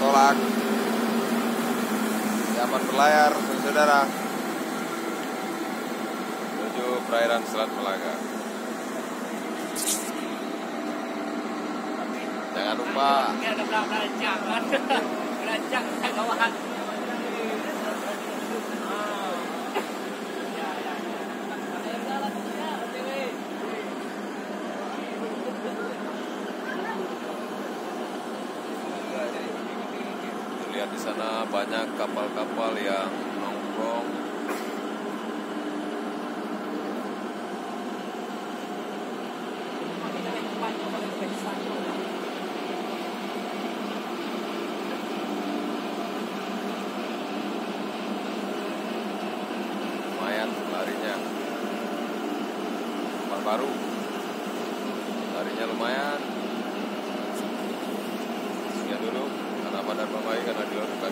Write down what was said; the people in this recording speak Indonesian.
bertolak. Siapan berlayar, saudara, menuju perairan Selat Malaga. Jangan lupa lihat di sana banyak kapal-kapal yang nongkrong. Lumayan larinya, kapal baru, larinya lumayan. Sekian dulu. Pada pemain karena dilakukan